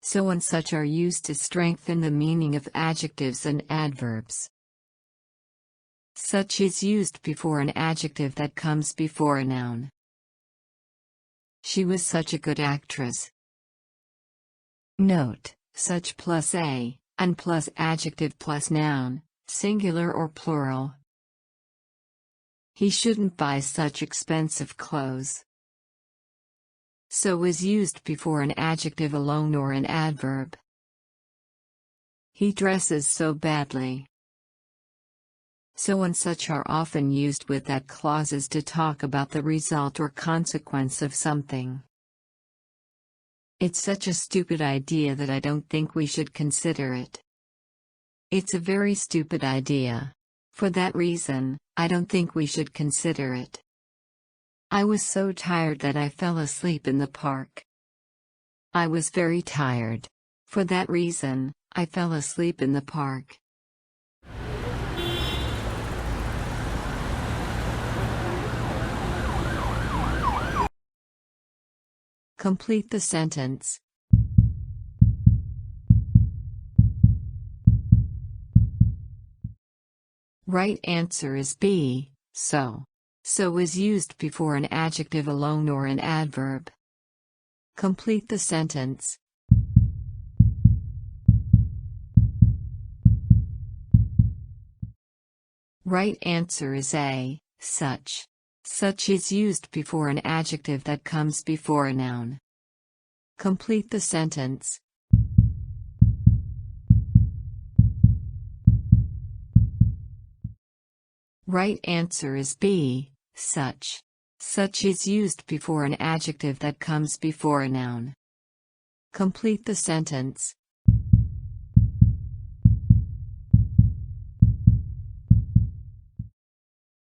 So and such are used to strengthen the meaning of adjectives and adverbs. Such is used before an adjective that comes before a noun. She was such a good actress. Note, such plus a, and plus adjective plus noun, singular or plural. He shouldn't buy such expensive clothes. So is used before an adjective alone or an adverb. He dresses so badly. So and such are often used with that clauses to talk about the result or consequence of something. It's such a stupid idea that I don't think we should consider it. It's a very stupid idea. For that reason, I don't think we should consider it. I was so tired that I fell asleep in the park. I was very tired. For that reason, I fell asleep in the park. Complete the sentence. Right answer is B, so. So is used before an adjective alone or an adverb. Complete the sentence. Right answer is A, such. Such is used before an adjective that comes before a noun. Complete the sentence. Right answer is B, such. Such is used before an adjective that comes before a noun. Complete the sentence.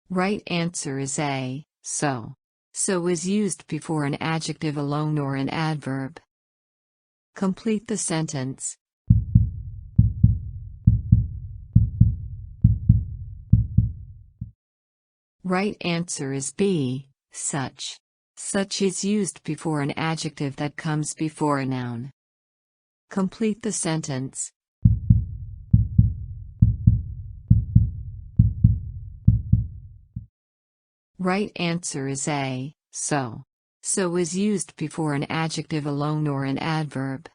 Right answer is A, so. So is used before an adjective alone or an adverb. Complete the sentence. Right answer is B, such. Such is used before an adjective that comes before a noun. Complete the sentence. Right answer is A, so. So is used before an adjective alone or an adverb.